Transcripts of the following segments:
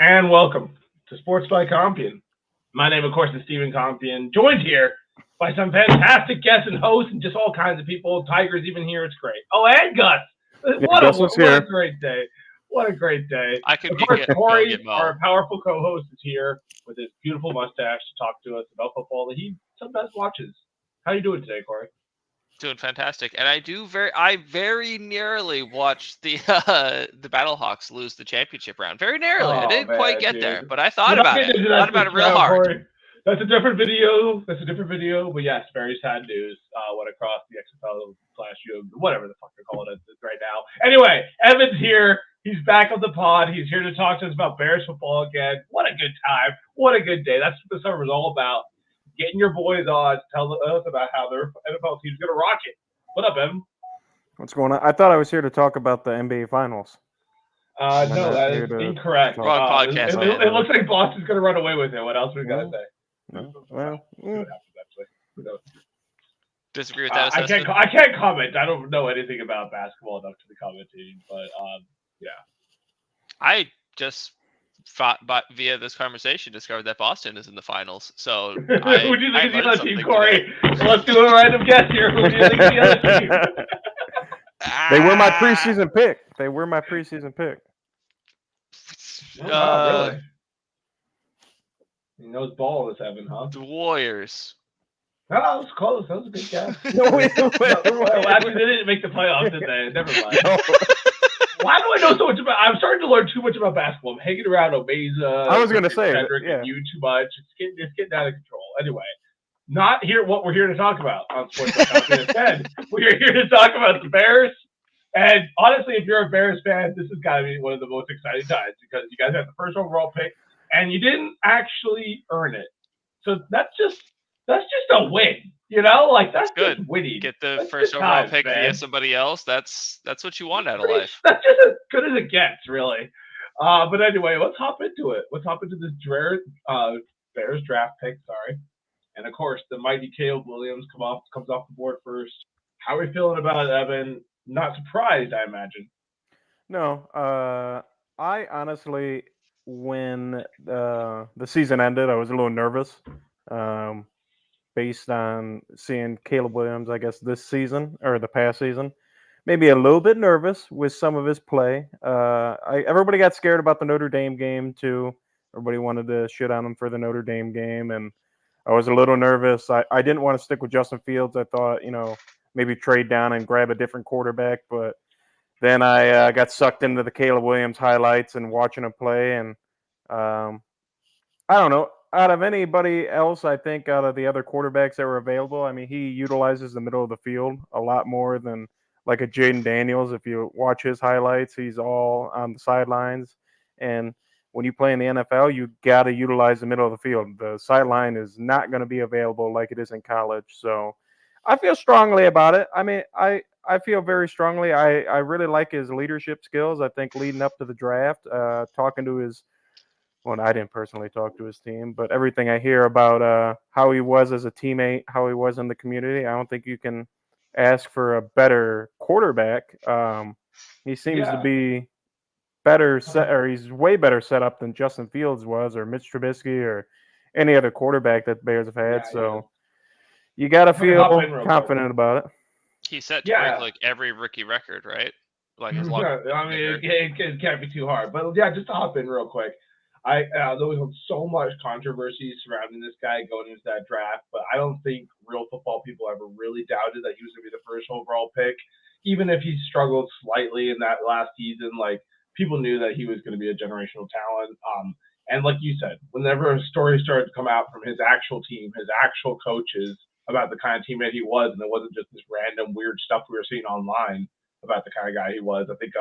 and welcome to Sports by Compion. My name, of course, is Stephen Compion, joined here by some fantastic guests and hosts and just all kinds of people. Tiger's even here. It's great. Oh, and Gus. What a great day. What a great day. Of course, Corey, our powerful co-host, is here with his beautiful mustache to talk to us about football that he sometimes watches. How are you doing today, Corey? Doing fantastic, and I very nearly watched the Battlehawks lose the championship round. Very nearly. I didn't quite get there, but I thought about it. Thought about it real hard. Corey. That's a different video. But yes, very sad news. Went across the XFL / whatever the fuck they're calling it right now. Anyway, Evan's here. He's back on the pod. He's here to talk to us about Bears football again. What a good time. What a good day. That's what the summer is all about. Getting your boys on to tell us about how their NFL team's going to rock it. What up, Evan? What's going on? I thought I was here to talk about the NBA Finals. No, that is incorrect. Wrong podcast. It looks like Boston's going to run away with it. What else we got to say? Disagree with that assessment? I can't comment. I don't know anything about basketball enough to be commenting, but yeah. I just via this conversation discovered that Boston is in the finals. So who do you think is the other team, Corey? Let's do a random guess here. Who do you think is the other team? They were my preseason pick. Really? He knows ball is heaven, huh? The Warriors. No, that was close. That was a good guess. Actually, they didn't make the playoffs, did they? Never mind. No. Why do I know so much about? I'm starting to learn too much about basketball. I'm hanging around Omeza. I was going to say Kendrick and you too much. It's getting out of control. Anyway, not here. What we're here to talk about on Sports instead, we are here to talk about the Bears. And honestly, if you're a Bears fan, this has got to be one of the most exciting times because you guys have the first overall pick and you didn't actually earn it. So that's just a win. You know, like that's good. Just winning. Get the first overall pick via somebody else. That's what you want out of life. That's just as good as it gets, really. But anyway, let's hop into it. Let's hop into this Bears draft pick. Sorry, and of course the mighty Caleb Williams comes off the board first. How are we feeling about it, Evan? Not surprised, I imagine. No, I honestly, when the season ended, I was a little nervous. Based on seeing Caleb Williams, I guess, this season or the past season. Maybe a little bit nervous with some of his play. Everybody got scared about the Notre Dame game, too. Everybody wanted to shit on him for the Notre Dame game, and I was a little nervous. I didn't want to stick with Justin Fields. I thought, maybe trade down and grab a different quarterback, but then I got sucked into the Caleb Williams highlights and watching him play, and I don't know. Out of anybody else, I think out of the other quarterbacks that were available, I mean, he utilizes the middle of the field a lot more than like a Jaden Daniels. If you watch his highlights, he's all on the sidelines. And when you play in the NFL, you got to utilize the middle of the field. The sideline is not going to be available like it is in college. So I feel strongly about it. I mean, I feel very strongly. I really like his leadership skills. I think leading up to the draft, talking to his well, I didn't personally talk to his team, but everything I hear about how he was as a teammate, how he was in the community, I don't think you can ask for a better quarterback. He seems to be better set, or he's way better set up than Justin Fields was, or Mitch Trubisky, or any other quarterback that the Bears have had. So you got to feel confident about it. He's set to break like every rookie record, right? Like his it can't be too hard. But yeah, just to hop in real quick. There was so much controversy surrounding this guy going into that draft, but I don't think real football people ever really doubted that he was going to be the first overall pick. Even if he struggled slightly in that last season, like people knew that he was going to be a generational talent. And like you said, whenever a story started to come out from his actual team, his actual coaches about the kind of teammate he was, and it wasn't just this random weird stuff we were seeing online about the kind of guy he was, I think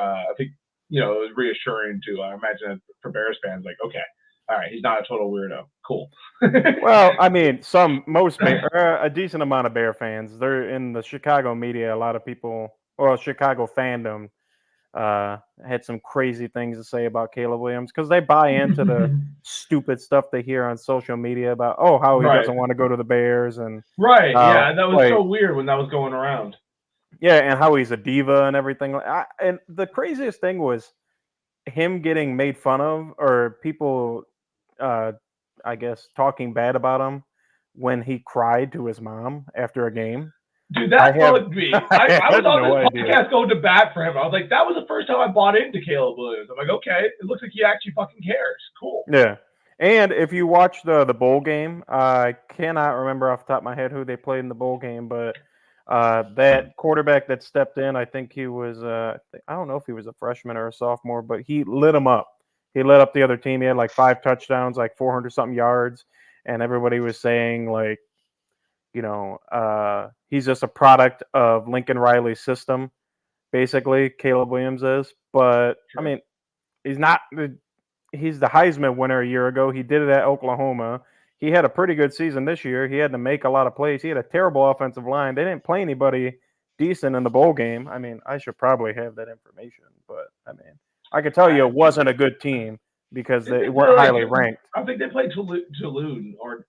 it was reassuring to imagine for Bears fans, like, okay, all right, he's not a total weirdo. Cool. Well, I mean, a decent amount of Bear fans, they're in the Chicago media. A lot of people, Chicago fandom, had some crazy things to say about Caleb Williams because they buy into the stupid stuff they hear on social media about, how he doesn't want to go to the Bears. And that was so weird when that was going around. Yeah, and how he's a diva and everything. And the craziest thing was him getting made fun of or people, I guess, talking bad about him when he cried to his mom after a game. Dude, that bugged me. I was on no this idea. podcast going to bat for him. I was like, that was the first time I bought into Caleb Williams. I'm like, okay, it looks like he actually fucking cares. Cool. Yeah. And if you watch the bowl game, I cannot remember off the top of my head who they played in the bowl game, but that quarterback that stepped in, I think he was, I don't know if he was a freshman or a sophomore, but he lit them up. He lit up the other team. He had like 5 touchdowns, like 400-something yards, and everybody was saying like, he's just a product of Lincoln Riley's system, basically. Caleb Williams is, but I mean, he's not. He's the Heisman winner a year ago. He did it at Oklahoma. He had a pretty good season this year. He had to make a lot of plays. He had a terrible offensive line. They didn't play anybody decent in the bowl game. I mean, I should probably have that information, but I mean, I could tell you it wasn't a good team because they weren't highly ranked. I think they played Tulane or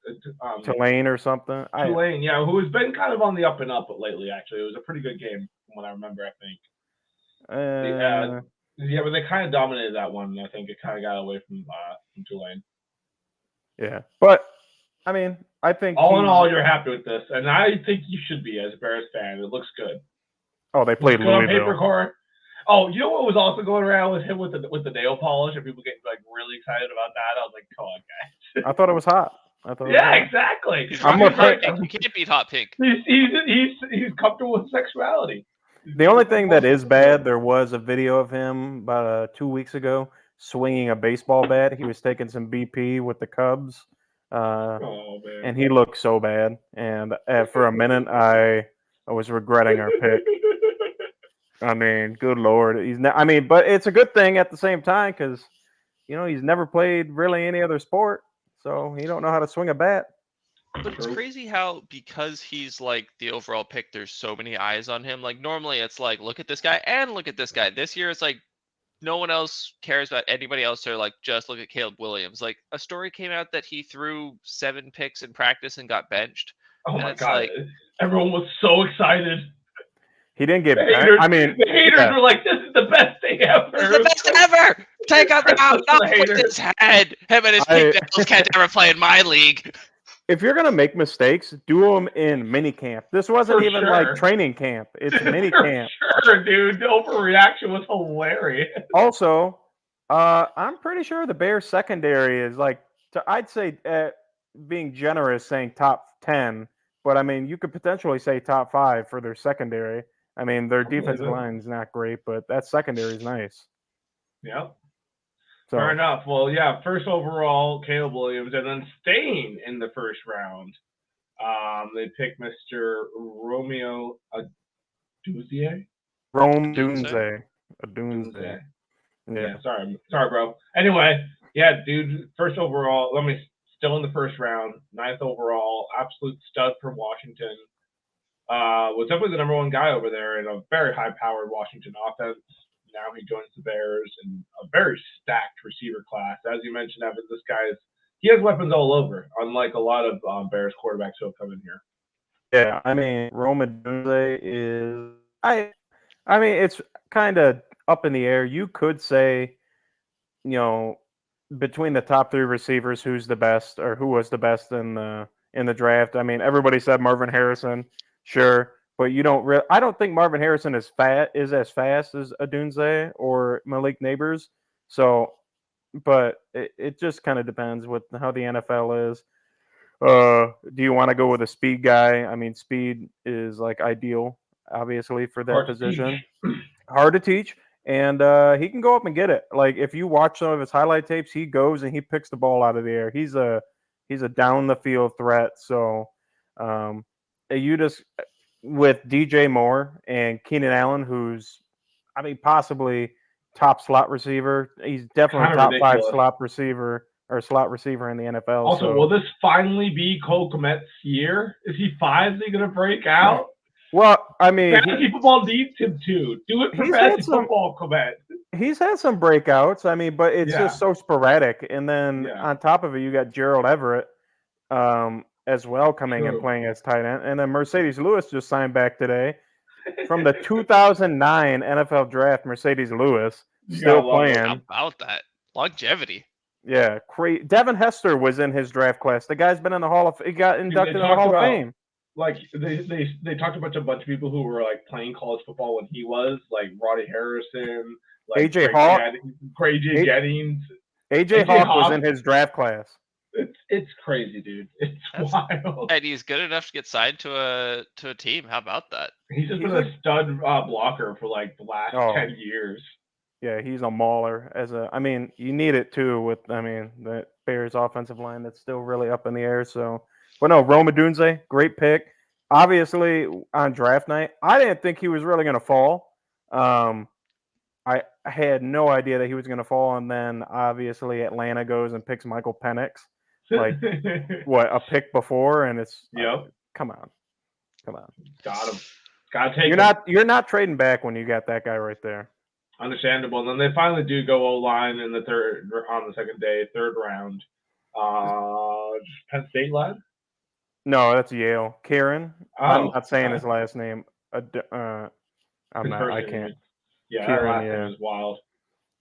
Tulane or something. Tulane, yeah, who has been kind of on the up and up lately. Actually, it was a pretty good game from what I remember. I think. Yeah, but they kind of dominated that one. I think it kind of got away from Tulane. Yeah, but I mean, I think all in all, you're happy with this, and I think you should be as a Bears fan. It looks good. Oh, they played Louisville. On paper core. Oh, you know what was also going around with him with the nail polish, and people getting like really excited about that. I was like, come on, guys. I thought it was hot. Exactly. You can't beat hot pink. He's comfortable with sexuality. The only thing that is bad, there was a video of him about 2 weeks ago swinging a baseball bat. He was taking some BP with the Cubs, and he looked so bad. And for a minute, I was regretting our pick. I mean, good Lord, but it's a good thing at the same time because he's never played really any other sport, so he don't know how to swing a bat. But it's crazy how, because he's like the overall pick, there's so many eyes on him. Like normally it's like, look at this guy and look at this guy. This year it's like no one else cares about anybody else. They're like, just look at Caleb Williams. Like a story came out that he threw 7 picks in practice and got benched. Oh my God. Like, everyone was so excited. He didn't get benched. I mean, the haters were like, this is the best thing ever. This is the best ever. Take out the out with his head. Him and his pigtails can't ever play in my league. If you're gonna make mistakes, do them in mini camp. This wasn't even like training camp; it's mini camp. Sure, dude. The overreaction was hilarious. Also, I'm pretty sure the Bears secondary is like, I'd say, being generous, saying top 10, but I mean, you could potentially say top 5 for their secondary. I mean, their defensive line is not great, but that secondary is nice. Yep. So. Fair enough. Well, yeah, first overall, Caleb Williams, and then staying in the first round, they picked Mr. Romeo Aduzie. Adunze. Yeah, sorry, bro. Anyway, yeah, dude, first overall, still in the first round, 9th overall, absolute stud for Washington. Was definitely the number 1 guy over there in a very high-powered Washington offense. Now he joins the Bears in a very stacked receiver class. As you mentioned, Evan, he has weapons all over, unlike a lot of Bears quarterbacks who have come in here. Yeah, I mean, Rome Odunze is I mean, it's kind of up in the air. You could say, between the top 3 receivers, who's the best or who was the best in the draft. I mean, everybody said Marvin Harrison, sure. But you don't really. I don't think Marvin Harrison is as fast as Odunze or Malik Neighbors. So, but it just kind of depends with how the NFL is. Do you want to go with a speed guy? I mean, speed is like ideal, obviously, for that position. Hard to teach, and he can go up and get it. Like if you watch some of his highlight tapes, he goes and he picks the ball out of the air. He's a down the field threat. So, you just. With DJ Moore and Keenan Allen, who's, I mean, possibly top slot receiver. He's definitely top ridiculous. 5 slot receiver in the NFL. Also, will this finally be Cole Kmet's year? Is he finally going to break out? Well, I mean, fantasy football needs him to do it for fantasy football, Kmet. He's had some breakouts. I mean, but it's just so sporadic. And then on top of it, you got Gerald Everett. As well coming and playing as tight end. And then Mercedes Lewis just signed back today from the 2009 NFL draft. Mercedes Lewis You still gotta love it. playing. How about that longevity? Yeah, Devin Hester was in his draft class. The guy's been in the Hall of. He got Dude, inducted in the Hall of Fame. Like they talked about a bunch of people who were like playing college football when he was like Roddy Harrison, like AJ Hawk, AJ Jennings. AJ Hawk was in his draft class. It's crazy, dude. It's wild. And he's good enough to get signed to a team. How about that? He's just been a stud blocker for like the last 10 years. Yeah, he's a mauler. I mean, you need it too with the Bears offensive line that's still really up in the air. So, but no, Rome Odunze, great pick. Obviously, on draft night, I didn't think he was really going to fall. I had no idea that he was going to fall, and then obviously Atlanta goes and picks Michael Penix, like what, a pick before, and it's come on. Got him. Got to take. You're not trading back when you got that guy right there. Understandable. And then they finally do go O-line in the second day, third round. Penn State lad? No, that's Yale. Kieran. I'm not saying his last name. I'm not. I can't. Yeah, Kieran, that last name is wild.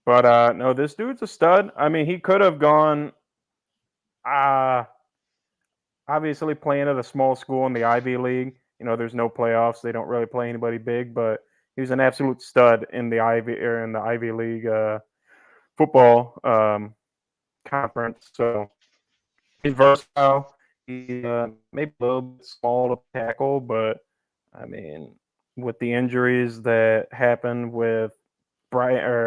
But no, this dude's a stud. I mean, he could have gone. Obviously, playing at a small school in the Ivy League. You know, there's no playoffs. They don't really play anybody big, but he was an absolute stud in the Ivy League football conference. So he's versatile. He's maybe a little bit small to tackle, but I mean, with the injuries that happened with Braxton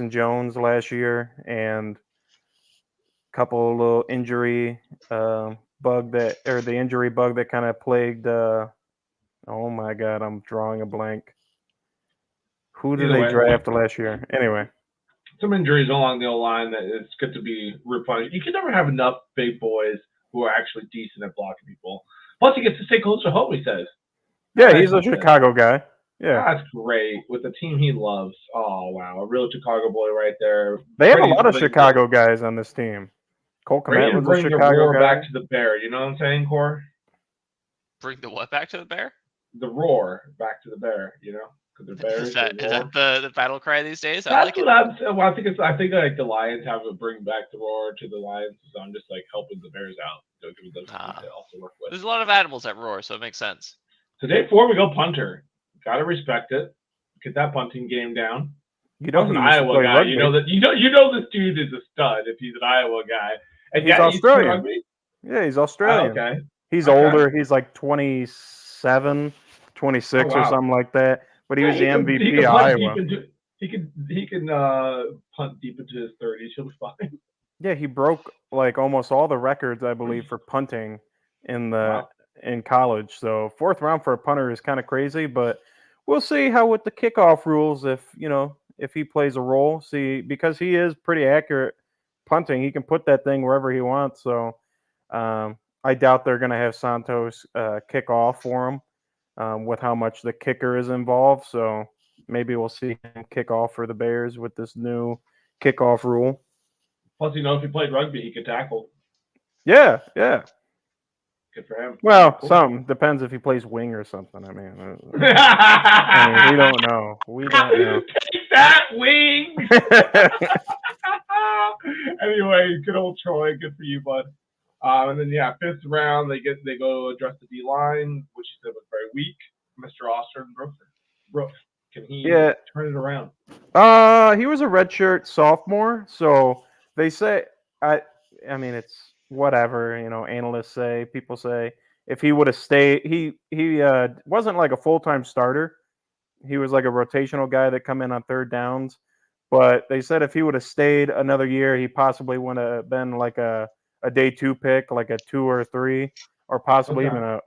Jones last year, and a couple of little injury the injury bug that kind of plagued. Oh my God, I'm drawing a blank. Who did they draft last year? Anyway, some injuries along the line that it's good to be replenished. You can never have enough big boys who are actually decent at blocking people. Plus, he gets to stay close to home. He says. Yeah, he's a Chicago guy. Yeah, that's great with the team he loves. Oh wow, a real Chicago boy right there. They have a lot of Chicago guys on this team. Cole Kmet's a Chicago guy. Back to the Bear. You know what I'm saying, Core? Bring the what back to the Bear? The roar back to the Bear. You know, because the Bears. Is that the battle cry these days? That's what I'm. Well, I think like the Lions have to bring back the roar to the Lions. So I'm just like helping the Bears out. Don't give them something to also work with. There's a lot of animals that roar, so it makes sense. So day 4 we go punter. Gotta respect it. Get that punting game down. You know, he's an Iowa guy. Rugby. You know this dude is a stud if he's an Iowa guy. And he's Australian. Yeah, he's Australian. Oh, okay. He's older. He's like 27, 26 or something like that. But he was the MVP of Iowa. He can punt deep into his 30s. He'll be fine. Yeah, he broke like almost all the records, I believe, for punting in college. So 4th round for a punter is kind of crazy, but we'll see how with the kickoff rules if he plays a role. See, because he is pretty accurate punting, he can put that thing wherever he wants. So I doubt they're going to have Santos kick off for him with how much the kicker is involved. So maybe we'll see him kick off for the Bears with this new kickoff rule. Plus, if he played rugby, he could tackle. Yeah. Good for him. Well, some depends if he plays wing or something. I mean, we don't know. Take that, wing. Anyway, good old Troy. Good for you, bud. And then 5th round they go address the D line, which he said was very weak. Mr. Austin Brooks. Can he turn it around? He was a redshirt sophomore, so they say. I mean, it's whatever, analysts say, people say, if he would have stayed, he wasn't like a full-time starter. He was like a rotational guy that come in on 3rd downs. But they said if he would have stayed another year, he possibly would have been like a day 2 pick, like a 2 or 3, or possibly even a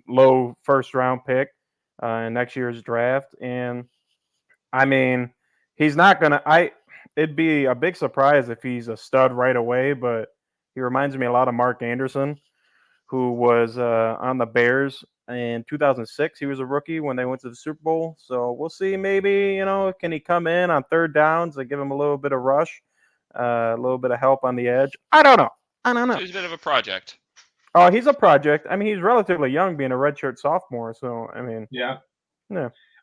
low 1st round pick in next year's draft. And I mean, he's not going to, it'd be a big surprise if he's a stud right away, but he reminds me a lot of Mark Anderson, who was on the Bears in 2006. He was a rookie when they went to the Super Bowl. So we'll see. Maybe, can he come in on 3rd downs and give him a little bit of rush, a little bit of help on the edge? I don't know. So he's a bit of a project. Oh, he's a project. I mean, he's relatively young, being a redshirt sophomore. So I mean, yeah.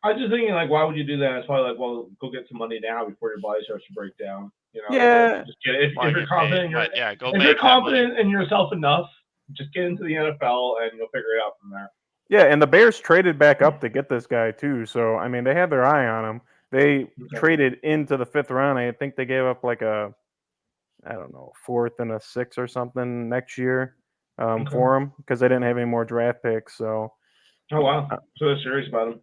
I was just thinking, like, why would you do that? It's probably like, well, go get some money now before your body starts to break down. You know, Yeah. just get, if Wanna you're get confident, paid, but yeah, go if you're make that money. confident in yourself enough, just get into the NFL and you'll figure it out from there. Yeah, and the Bears traded back up to get this guy too. So I mean, they had their eye on him. They traded into the 5th round. I think they gave up like a, I don't know, 4th and a 6th or something next year for him because they didn't have any more draft picks. So. Oh wow! So they're serious about him.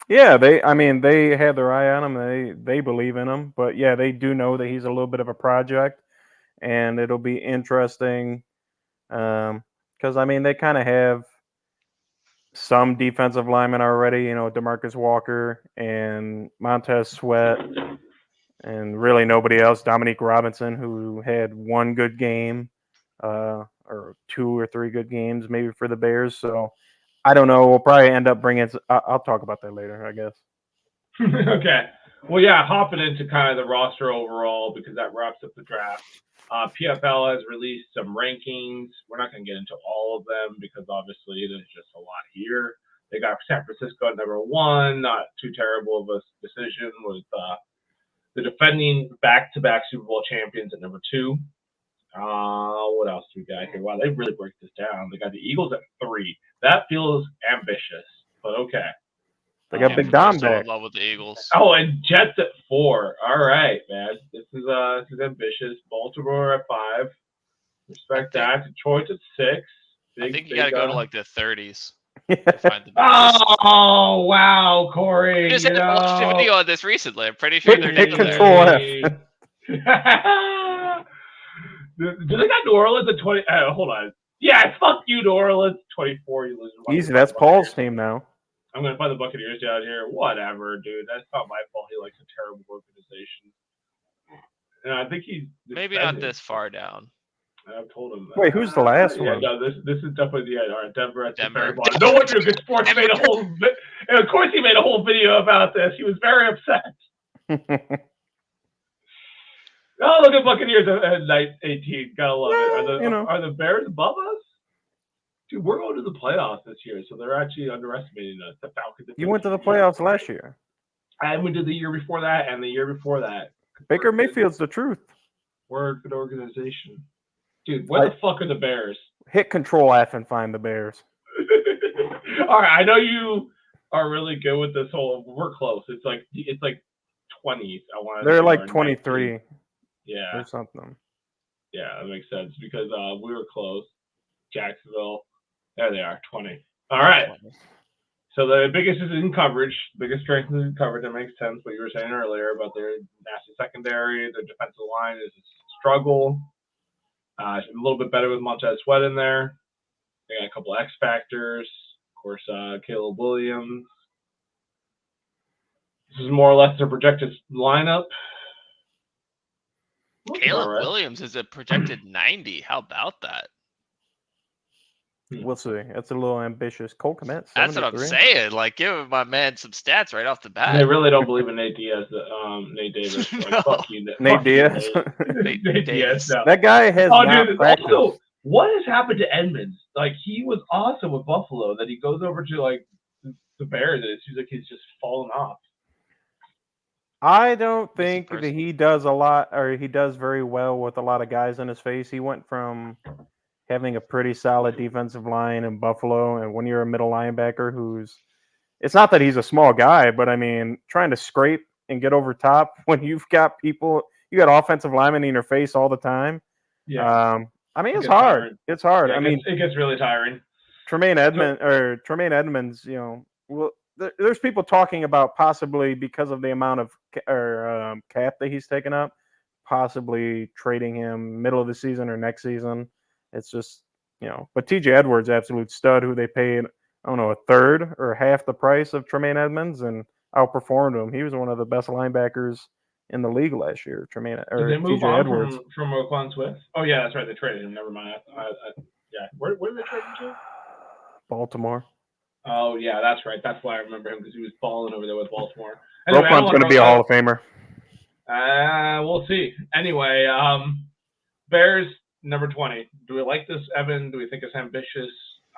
Yeah, I mean, they had their eye on him. They believe in him, but yeah, they do know that he's a little bit of a project, and it'll be interesting because I mean, they kind of have some defensive linemen already. You know, DeMarcus Walker and Montez Sweat, and really nobody else. Dominique Robinson, who had one good game, or 2 or 3 good games, maybe for the Bears. So I don't know. We'll probably end up bringing. I'll talk about that later, I guess. Okay. Well, yeah, hopping into kind of the roster overall because that wraps up the draft. PFL has released some rankings. We're not going to get into all of them because obviously there's just a lot here. They got San Francisco at number 1, not too terrible of a decision, with the defending back-to-back Super Bowl champions at number 2. What else do we got here? Wow, they really break this down. They got the Eagles at 3. That feels ambitious, but okay. They got Big Dom back. In love with the Eagles. Oh, and Jets at 4. All right, man. This is ambitious. Baltimore at 5. Respect that. Detroit at 6. I think you got to go to like the 30s to find the best. Oh wow, Corey! I just watched a video on this recently. I'm pretty sure they're hit Control F. Do they got New Orleans at 20? Hold on. Yeah, fuck you, New Orleans. 24. You lose. Easy. That's Paul's team now. I'm going to find the Buccaneers down here. Whatever, dude. That's not my fault. He likes a terrible organization. And I think he's... Maybe not this far down. I've told him that. Wait, who's the last one? No, this is definitely the all right, Denver at the very bottom. No wonder Good Sports made a whole... And of course he made a whole video about this. He was very upset. Oh, look at Buccaneers at night 18. Gotta love it. Are the Bears above us? Dude, we're going to the playoffs this year, so they're actually underestimating us. The Falcons. You went to the playoffs last year. And we did the year before that, and the year before that. Baker Mayfield's the truth. We're a good organization. Dude, where the fuck are the Bears? Hit Control F and find the Bears. All right, I know you are really good with this whole. We're close. It's like 20s. They're like 23. 19. Yeah. Or something. Yeah, that makes sense because we were close. Jacksonville. There they are, 20. All right. So the biggest is in coverage. Biggest strength is in coverage. That makes sense. What you were saying earlier about their nasty secondary, their defensive line is a struggle. A little bit better with Montez Sweat in there. They got a couple X factors. Of course, Caleb Williams. This is more or less their projected lineup. Caleb Williams is a projected 90. How about that? We'll see. That's a little ambitious. Cole Kmet. That's what I'm saying. Like, give my man some stats right off the bat. They really don't believe in Nate Diaz. Nate Davis. Like, No. fuck you, Nate Diaz. Nate Diaz. No. That guy has not practiced. Also, what has happened to Edmonds? Like, he was awesome with Buffalo. Then he goes over to like the Bears, and it seems like he's just fallen off. I don't think that he does a lot, or he does very well with a lot of guys in his face. He went from having a pretty solid defensive line in Buffalo, and when you're a middle linebacker it's not that he's a small guy, but I mean, trying to scrape and get over top when you've got you got offensive linemen in your face all the time. Yeah. I mean, it's hard. Tiring. It's hard. Yeah, it gets really tiring. Tremaine Edmonds, there's people talking about possibly because of the amount of cap that he's taken up, possibly trading him middle of the season or next season. It's just, but TJ Edwards, absolute stud, who they paid, I don't know, a third or half the price of Tremaine Edmonds and outperformed him. He was one of the best linebackers in the league last year. Did they move TJ on Edwards from Roquan Swift? Oh yeah, that's right. They traded him. Never mind. Yeah. Where did they trade him to? Baltimore. Oh yeah, that's right. That's why I remember him because he was balling over there with Baltimore. Anyway, Roquan's going to be a Hall of Famer. We'll see. Anyway, Bears number 20. Do we like this, Evan? Do we think it's ambitious?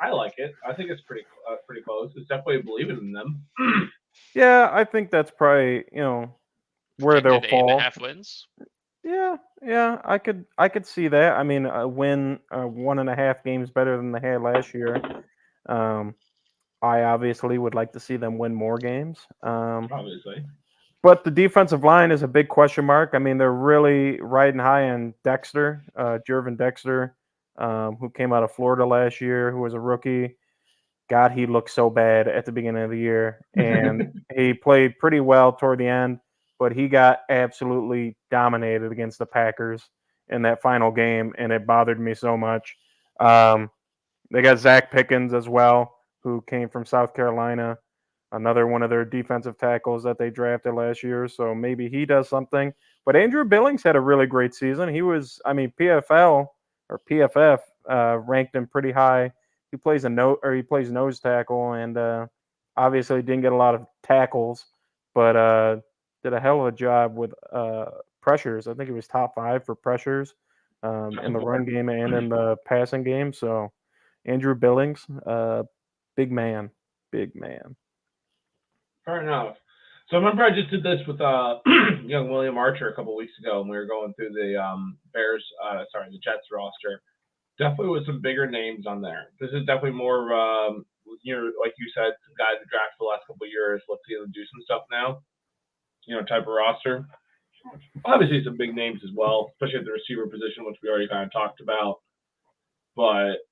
I like it. I think it's pretty close. It's definitely believing in them. Yeah, I think that's probably where they'll Projected fall. 8.5 wins. Yeah, I could see that. I mean, a win 1.5 games better than they had last year. Um, I obviously would like to see them win more games. Obviously. But the defensive line is a big question mark. I mean, they're really riding high on Dexter, Jervin Dexter, who came out of Florida last year, who was a rookie. God, he looked so bad at the beginning of the year, and he played pretty well toward the end, but he got absolutely dominated against the Packers in that final game, and it bothered me so much. Um, they got Zach Pickens as well, who came from South Carolina, another one of their defensive tackles that they drafted last year. So maybe he does something. But Andrew Billings had a really great season. He was, I mean, PFL or PFF ranked him pretty high. He plays he plays nose tackle, and obviously didn't get a lot of tackles, but did a hell of a job with pressures. I think he was top 5 for pressures in the run game and in the passing game. So Andrew Billings, big man, big man. Fair enough. So I remember I just did this with young William Archer a couple weeks ago, and we were going through the the Jets roster. Definitely with some bigger names on there. This is definitely more, like you said, some guys who drafted the last couple of years. Let's see them do some stuff now. Type of roster. Obviously, some big names as well, especially at the receiver position, which we already kind of talked about. But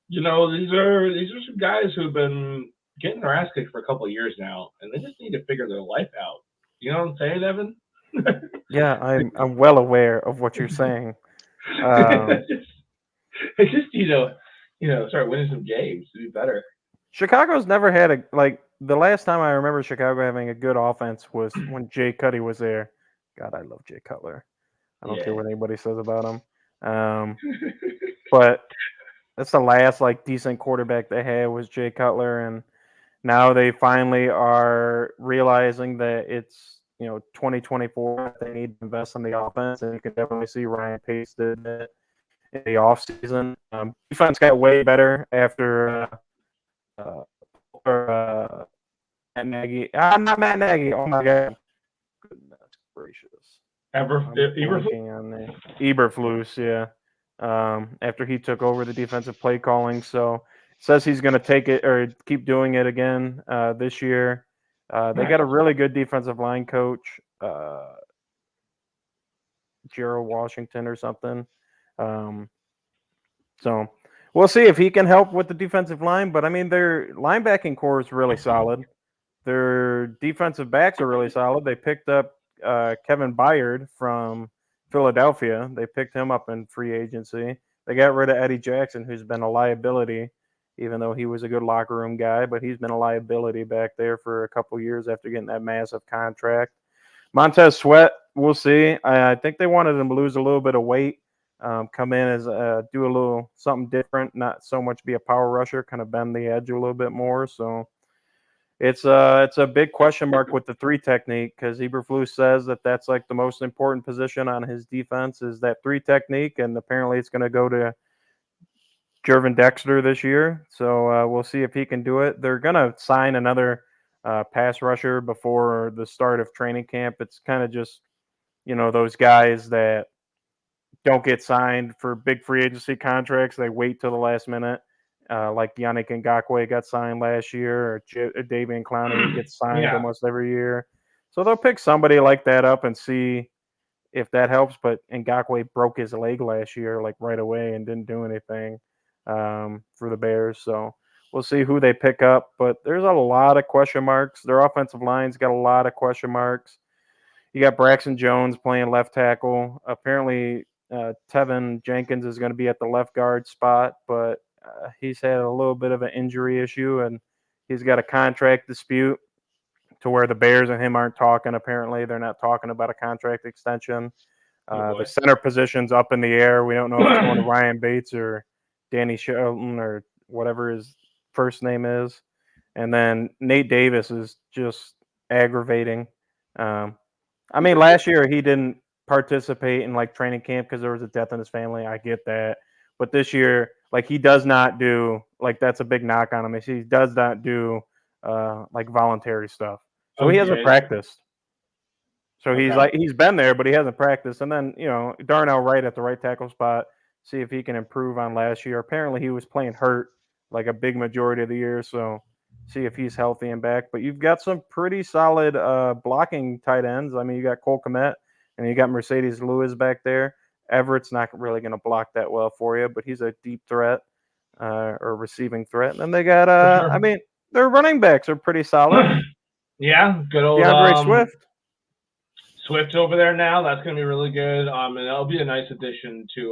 these are some guys who've been getting their ass kicked for a couple of years now, and they just need to figure their life out. You know what I'm saying, Evan? Yeah, I'm well aware of what you're saying. just start winning some games to be better. Chicago's never had the last time I remember Chicago having a good offense was when Jay Cutty was there. God, I love Jay Cutler. I don't care what anybody says about him. But that's the last decent quarterback they had was Jay Cutler, and now they finally are realizing that it's 2024. They need to invest in the offense, and you can definitely see Ryan Pace did that in the offseason. Defense got way better after Matt Nagy. Not Matt Nagy. Oh my God. Goodness gracious. Eberflus, yeah. After he took over the defensive play calling, so says he's going to take it or keep doing it again this year. They got a really good defensive line coach, Gerald Washington or something. So we'll see if he can help with the defensive line. But I mean, their linebacking core is really solid. Their defensive backs are really solid. They picked up Kevin Byard from Philadelphia. They picked him up in free agency. They got rid of Eddie Jackson, who's been a liability, even though he was a good locker room guy, but he's been a liability back there for a couple years after getting that massive contract. Montez Sweat, we'll see. I think they wanted him to lose a little bit of weight, come in as do a little something different, not so much be a power rusher, kind of bend the edge a little bit more. So it's a big question mark with the 3 technique because Eberflus says that that's like the most important position on his defense is that 3 technique, and apparently it's going to go to Jervin Dexter this year. So we'll see if he can do it. They're going to sign another pass rusher before the start of training camp. It's kind of just those guys that don't get signed for big free agency contracts. They wait till the last minute. Like Yannick Ngakoue got signed last year, or Davian Clowney gets signed almost every year. So they'll pick somebody like that up and see if that helps. But Ngakoue broke his leg last year, like right away, and didn't do anything for the Bears. So we'll see who they pick up. But there's a lot of question marks. Their offensive line's got a lot of question marks. You got Braxton Jones playing left tackle. Apparently, Tevin Jenkins is going to be at the left guard spot, but he's had a little bit of an injury issue, and he's got a contract dispute to where the Bears and him aren't talking. Apparently, they're not talking about a contract extension. The center position's up in the air. We don't know if it's going to Ryan Bates or Danny Shelton or whatever his first name is. And then Nate Davis is just aggravating. I mean, last year he didn't participate in training camp because there was a death in his family. I get that. But this year, he does not do that's a big knock on him. He does not do like voluntary stuff. So he hasn't OTAs. practiced. So he's Okay. he's been there, but he hasn't practiced. And then Darnell Wright at the right tackle spot. See if he can improve on last year. Apparently he was playing hurt like a big majority of the year. So see if he's healthy and back. But you've got some pretty solid blocking tight ends. I mean, you got Cole Kmet and you got Mercedes Lewis back there. Everett's not really going to block that well for you, but he's a deep threat or receiving threat. And then they got For sure. I mean, their running backs are pretty solid. Yeah, good old DeAndre Swift. Swift over there now. That's gonna be really good. And that'll be a nice addition to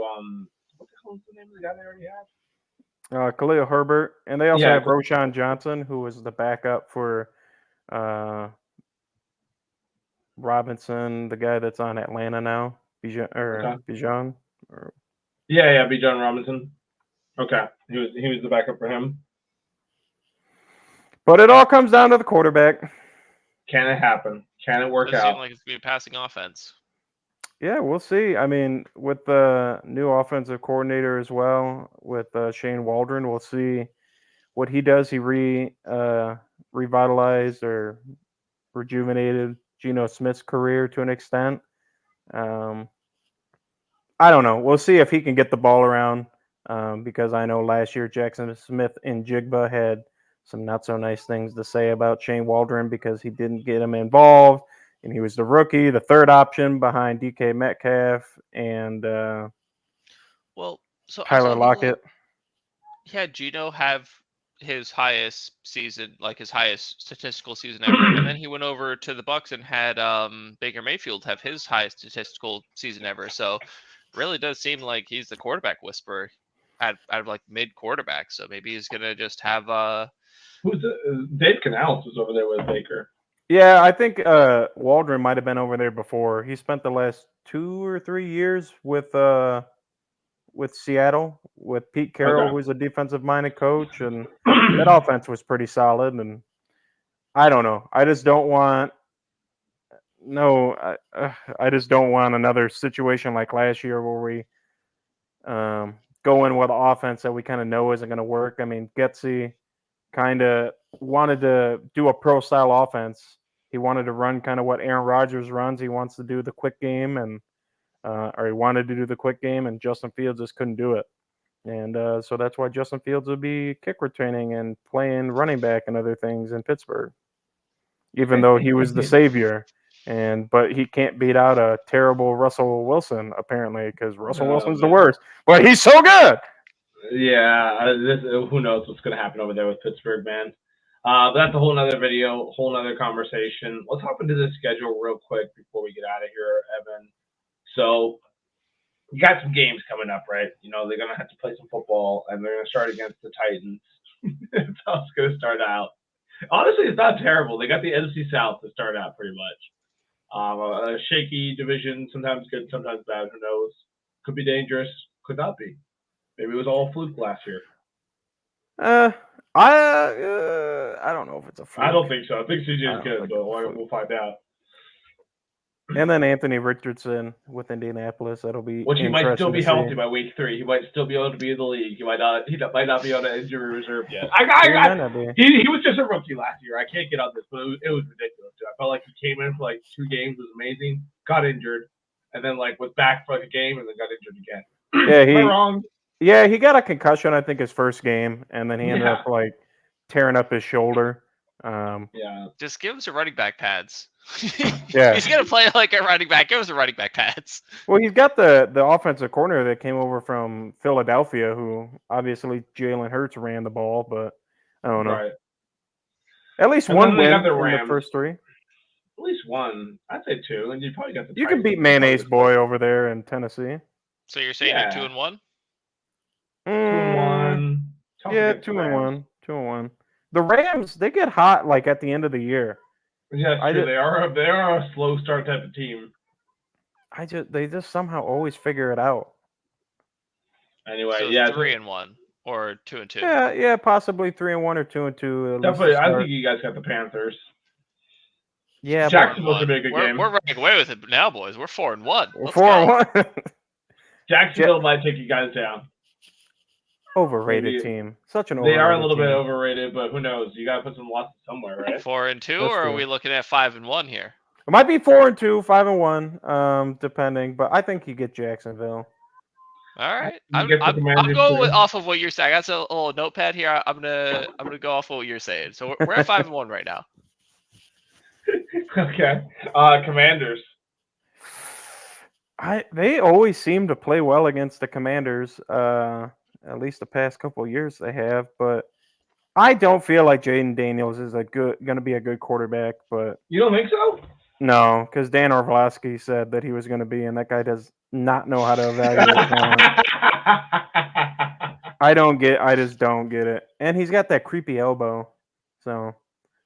what the hell is the name of the guy they already have? Khalil Herbert, and they also Yeah, have Roshan Johnson, who was the backup for Robinson, the guy that's on Atlanta now, Bijan. Yeah, Bijan Robinson. Okay, he was the backup for him. But it all comes down to the quarterback. Can it happen? Can it work Doesn't out? seem like it's gonna be a passing offense. Yeah, we'll see. I mean, with the new offensive coordinator as well, with Shane Waldron, we'll see what he does. He revitalized or rejuvenated Geno Smith's career to an extent. I don't know. We'll see if he can get the ball around because I know last year Jackson Smith and Jigba had some not so nice things to say about Shane Waldron because he didn't get him involved. And he was the rookie, the third option behind DK Metcalf and Tyler Lockett. He had Gino have his highest season, like his highest statistical season ever, and then he went over to the Bucks and had Baker Mayfield have his highest statistical season ever. So really does seem like he's the quarterback whisperer out of like mid quarterback. So maybe he's gonna just have Who's Dave Canales was over there with Baker. Yeah, I think Waldron might have been over there before. He spent the last 2 or 3 years with Seattle with Pete Carroll, who's a defensive-minded coach, and that offense was pretty solid. And I don't know. I just don't want I just don't want another situation like last year where we go in with an offense that we kind of know isn't going to work. I mean, Getsy kind of wanted to do a pro-style offense. He wanted to run kind of what Aaron Rodgers runs. He wants to do the quick game, or he wanted to do the quick game, and Justin Fields just couldn't do it. And so that's why Justin Fields would be kick returning and playing running back and other things in Pittsburgh, even though he was the savior. But he can't beat out a terrible Russell Wilson apparently because Russell Wilson's the worst, but he's so good. Yeah, who knows what's going to happen over there with Pittsburgh, man. But that's a whole nother video, whole nother conversation. Let's hop into the schedule real quick before we get out of here, Evan. So you got some games coming up, right? You know, they're going to have to play some football, and they're going to start against the Titans. That's how it's going to start out. Honestly, it's not terrible. They got the NFC South to start out pretty much. A shaky division, sometimes good, sometimes bad. Who knows? Could be dangerous, could not be. Maybe it was all fluke last year. I don't know if it's a fluke. I don't think so. I think CJ is good, but we'll find out. And then Anthony Richardson with Indianapolis. That'll be which he might still be healthy by week 3. He might still be able to be in the league. He might not be on an injury reserve yet. He was just a rookie last year. I can't get on this, but it was ridiculous. Too. I felt like he came in for like 2 games, was amazing, got injured, and then like was back for like a game and then got injured again. Yeah, Am I wrong? Yeah, he got a concussion, I think, his first game, and then he ended up like tearing up his shoulder. Just give him some running back pads. Yeah, he's gonna play like a running back. Give him some running back pads. Well, he's got the offensive coordinator that came over from Philadelphia, who obviously Jalen Hurts ran the ball, but I don't know. Right. At least one win in the first 3. At least one, I'd say 2, and you probably got the. You can beat Mayonnaise Boy over there in Tennessee. So you're saying you're 2-1? 2-1. Yeah, 2-1. 2-1. The Rams, they get hot like at the end of the year. Yeah, true. They are a slow start type of team. They just somehow always figure it out. Anyway, so 3-1 or 2-2. Yeah, possibly 3-1 or 2-2. Definitely, I think you guys got the Panthers. Yeah, Jacksonville's a big game. We're running away with it now, boys. We're 4-1. We're 4-1. Jacksonville might take you guys down. Overrated Maybe team. Such an they are a overrated little bit team. overrated, but who knows? You gotta put some losses somewhere, right? 4-2, That's or are true. we looking at 5-1 here? It might be 4-2, 5-1, depending. But I think you get Jacksonville. All right, You get the I'm Commanders going too. off of what you're saying. I got a little notepad here. I'm gonna go off of what you're saying. So we're at 5-1 right now. Okay. Commanders. They always seem to play well against the Commanders. At least the past couple of years they have. But I don't feel like Jaden Daniels is going to be a good quarterback. But You don't think so? no, because Dan Orlovsky said that he was going to be, and that guy does not know how to evaluate talent. I just don't get it. And he's got that creepy elbow. So,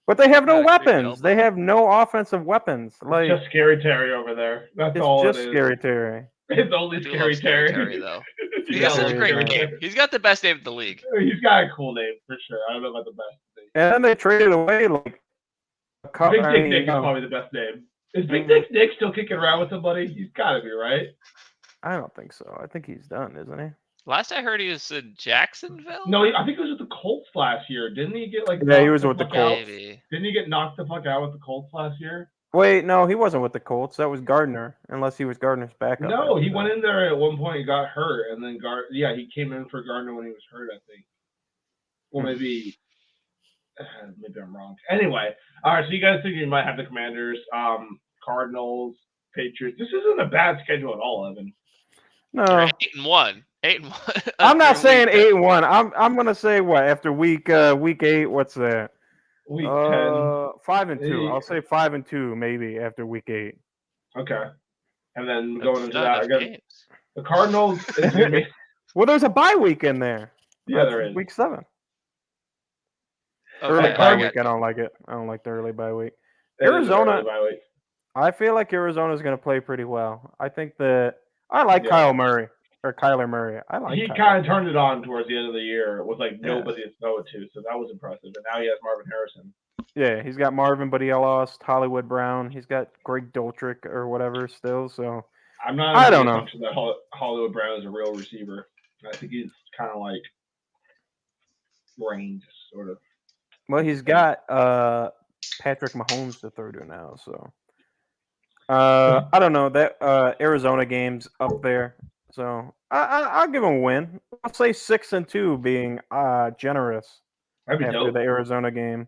but they have no Got a creepy weapons. They elbow. have no offensive weapons. Like Just Scary Terry over there. That's it's all just it is. Scary Terry. It's only I do Scary love Scary Terry. Terry though. He Yeah, got such a Terry great is name. He's got the best name in the league. He's got a cool name for sure. I don't know about the best name. And then they traded away like a couple. Big Dick Nick is probably the best name. Is Big Dick Nick still kicking around with somebody? He's got to be, right? I don't think so. I think he's done, isn't he? Last I heard, he was in Jacksonville. No, I think it was with the Colts last year. Didn't he get like? Yeah, he knocked was the with the fuck out? Colts. Maybe. Didn't he get knocked the fuck out with the Colts last year? Wait, no, he wasn't with the Colts. That was Gardner, unless he was Gardner's backup. No, he after went that. in there at one point and got hurt, and then he came in for Gardner when he was hurt, I think. Well, maybe I'm wrong. Anyway, all right. So you guys think you might have the Commanders, Cardinals, Patriots. This isn't a bad schedule at all, Evan. No, 8-1. 8-1. I'm not after saying week 8-1. I'm gonna say what after week 8. What's that? Week 10. 5-2. I'll say 5-2 maybe after week 8. Okay. And then That's going into not that, enough again, games. the Cardinals is going to be. Well, there's a bye week in there. Yeah, That's there is. week 7. Okay, Early I bye got week. you. I don't like it. I don't like the early bye week. It is an Arizona. early bye week. I feel like Arizona's going to play pretty well. I think that I like Yeah. Kyler Murray. I like He Kyler. kind of turned it on towards the end of the year with like Yeah. nobody to throw it to, so that was impressive. And now he has Marvin Harrison. Yeah, he's got Marvin, but he lost Hollywood Brown. He's got Greg Doltrick or whatever still. So I'm not. I under don't the know. assumption that Hollywood Brown is a real receiver. I think he's kind of like range, sort of. Well, he's got Patrick Mahomes to throw to now. So I don't know that Arizona game's up there. So I'll give him a win. I'll say 6-2, being generous That'd be after dope. the Arizona game.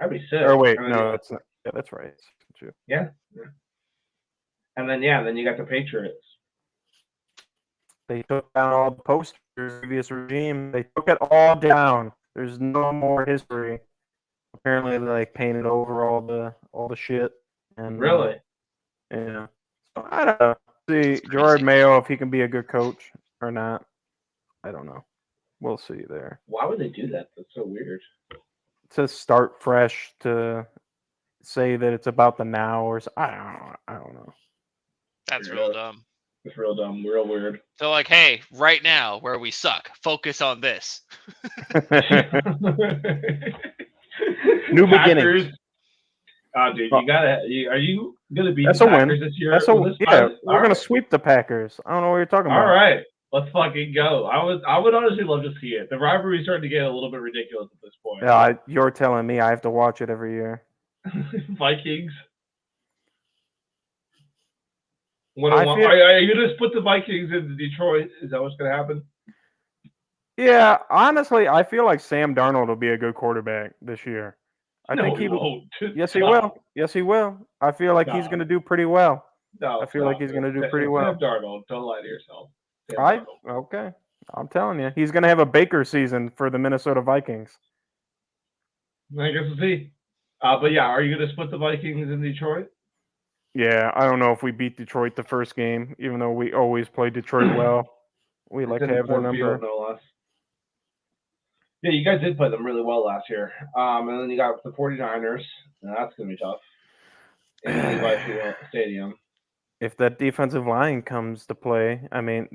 That'd be sick. Or wait, And then no, that's not. Yeah, that's right. 6-2. Yeah. And then then you got the Patriots. They took down all the posters of the previous regime. They took it all down. There's no more history. Apparently, they like painted over all the shit. And Really? yeah. So I don't know. See Gerard Mayo if he can be a good coach or not. I don't know. We'll see there. Why would they do that? That's so weird. To start fresh, to say that it's about the now, or I don't know. That's Yeah. real dumb. It's real dumb, real weird. So like, hey, right now where we suck, focus on this. New Packers. beginnings. Dude, are you gonna beat That's the a win. Packers this year? That's Well, we're gonna sweep the Packers. I don't know what you're talking about. All right, let's fucking go. I would honestly love to see it. The rivalry's starting to get a little bit ridiculous at this point. Yeah, you're telling me I have to watch it every year. Vikings. I feel- Are you gonna split the Vikings into Detroit? Is that what's gonna happen? Yeah, honestly, I feel like Sam Darnold will be a good quarterback this year. I No, think he won't. Yes, he Stop. will. Yes, he will. I feel like he's Stop. going to do pretty well. No, I feel like stop he's it. gonna do pretty well. Sam Darnold, don't lie to yourself. Sam Darnold. Okay. I'm telling you, he's going to have a Baker season for the Minnesota Vikings. I guess we'll see. But yeah, are you going to split the Vikings in Detroit? Yeah, I don't know if we beat Detroit the first game, even though we always play Detroit well. We like to It's in have their Ford number. Field, no less. Yeah, you guys did play them really well last year. And then you got the 49ers, and that's going to be tough. In Levi Field Stadium. If that defensive line comes to play, I mean,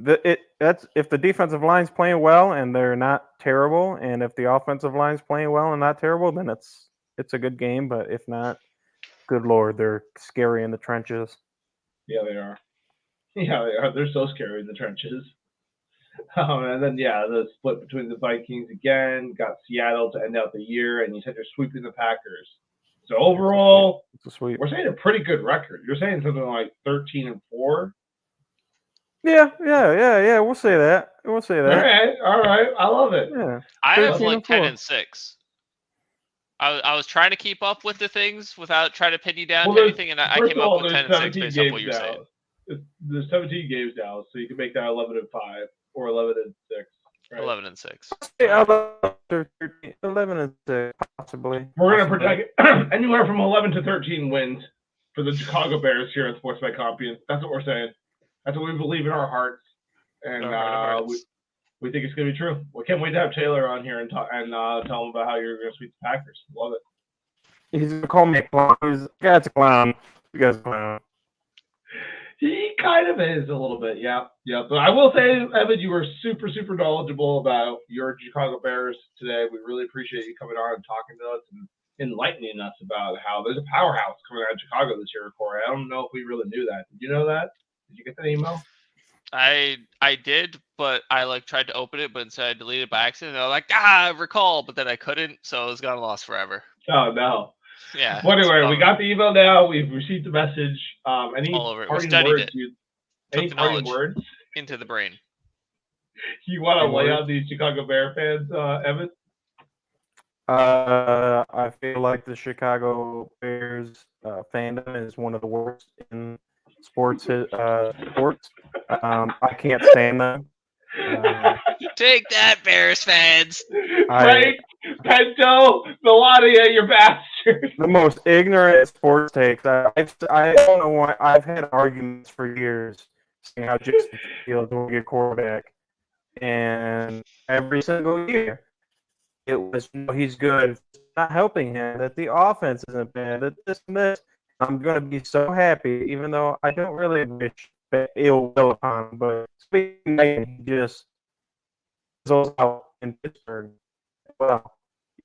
that's if the defensive line's playing well and they're not terrible, and if the offensive line's playing well and not terrible, then it's a good game. But if not, good lord, they're scary in the trenches. Yeah, they are. Yeah, they are. They're so scary in the trenches. And then the split between the Vikings again. Got Seattle to end out the year, and you said they're sweeping the Packers. So overall, It's a sweep. we're saying a pretty good record. You're saying something like 13-4. Yeah. We'll say that. We'll say All that. right. I love it. Yeah. I have 13 like and 4. 10-6. I was trying to keep up with the things without trying to pin you down Well, to anything, and I first came of all, up with there's 10-6 17 based off what games you're saying. now. There's 17 games now, so you can make that 11-5 or 11-6. Right? 11-6. Yeah, 11 and 6, possibly. We're going to protect anywhere from 11 to 13 wins for the Chicago Bears here at Sports by Compian. That's what we're saying. That's what we believe in our hearts, and we think it's going to be true. We can't wait to have Taylor on here and tell him about how you're going to sweep the Packers. Love it. He's going to call me a clown. That's a clown. You guys are a clown. He kind of is a little bit, yeah. But I will say, Evan, you were super, super knowledgeable about your Chicago Bears today. We really appreciate you coming on and talking to us and enlightening us about how there's a powerhouse coming out of Chicago this year, Corey. I don't know if we really knew that. Did you know that? Did you get that email? I did, but I tried to open it, but instead I deleted it by accident. I was like, recall, but then I couldn't, so it's gone lost forever. Oh no. Yeah. Well, anyway, we got the email now. We've received the message. Any all over it. parting We studied words? it. Any Took the parting knowledge words into the brain. you want to lay on these Chicago Bear fans, Evan? I feel like the Chicago Bears fandom is one of the worst in sports. I can't stand them. Take that, Bears fans. Frank, Pento, Melania, you bastard. The most ignorant sports takes. I don't know why. I've had arguments for years saying how Justin Fields will get quarterback, and every single year it was he's good. It's not helping him. That the offense isn't bad. That this and this. I'm gonna be so happy, even though I don't really wish ill will upon him. But speaking of, he just goes out in Pittsburgh. Well,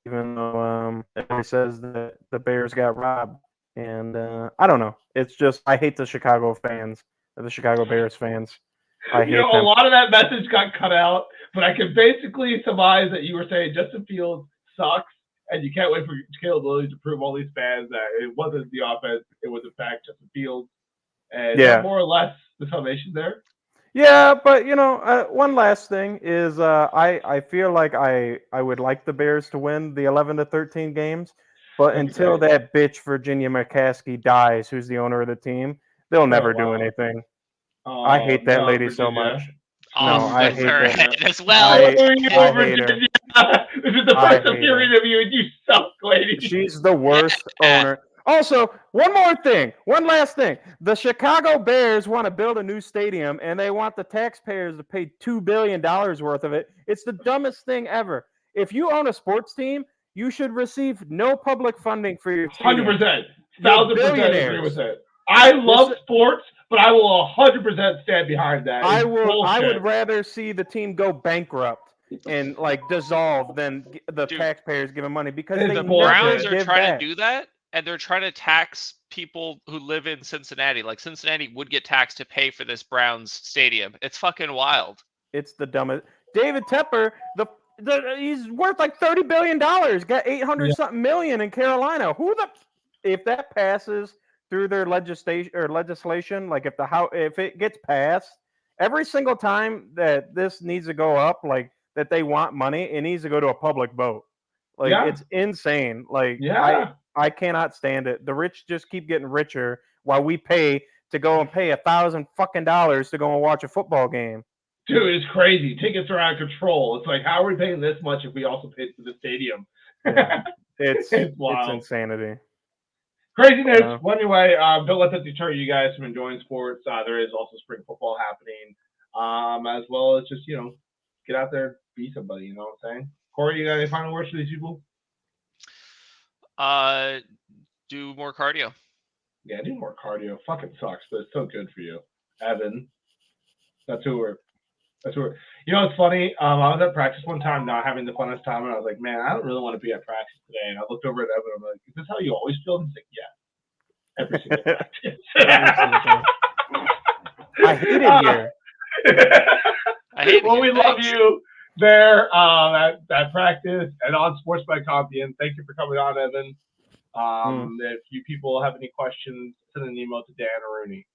even though everybody says that the Bears got robbed, and I don't know. It's just I hate the Chicago fans, the Chicago Bears fans. I hate them. A lot of that message got cut out, but I can basically surmise that you were saying Justin Fields sucks, and you can't wait for Caleb Williams to prove all these fans that it wasn't the offense, it was in fact Justin Fields, and more or less the summation there. Yeah, but one last thing is I feel like I would like the Bears to win the 11-13 games, but until that bitch Virginia McCaskey dies, who's the owner of the team, they'll never do anything. I hate that lady so much. I hate her head as well. I hate her. This is the first I'm hearing of you, and you suck, lady. She's the worst owner. Also, one last thing. The Chicago Bears want to build a new stadium, and they want the taxpayers to pay $2 billion worth of it. It's the dumbest thing ever. If you own a sports team, you should receive no public funding for your stadium. 100%. 1,000% agree with it. I love sports, but I will 100% stand behind that. I would rather see the team go bankrupt and dissolve than the taxpayers giving money, because the Browns are trying to do that, and they're trying to tax people who live in Cincinnati. Like Cincinnati would get taxed to pay for this Browns stadium. It's fucking wild. It's the dumbest. David Tepper, he's worth like $30 billion. Got 800 something million in Carolina. If that passes through their legislation, like if it gets passed, every single time that this needs to go up, like that they want money, it needs to go to a public vote. It's insane. I cannot stand it. The rich just keep getting richer while we pay to go and pay $1,000 to go and watch a football game. Dude, it's crazy. Tickets are out of control. It's like, how are we paying this much if we also paid for the stadium? Yeah. It's insanity. Craziness. Well, anyway, don't let that deter you guys from enjoying sports. There is also spring football happening, as well as just, get out there, be somebody, you know what I'm saying? Corey, you got any final words for these people? Do more cardio. Yeah, do more cardio. Fucking sucks, but it's so good for you. Evan, that's who we're. It's funny. I was at practice one time, not having the funnest time, and I was like, man, I don't really want to be at practice today. And I looked over at Evan, and I'm like, is this how you always feel? And he's like, yeah, every single practice. I hate it here. I hating Well, you. we love Thanks. you there at practice and on Sports by Compian. Thank you for coming on, Evan. If you people have any questions, send an email to Dan or Rooney.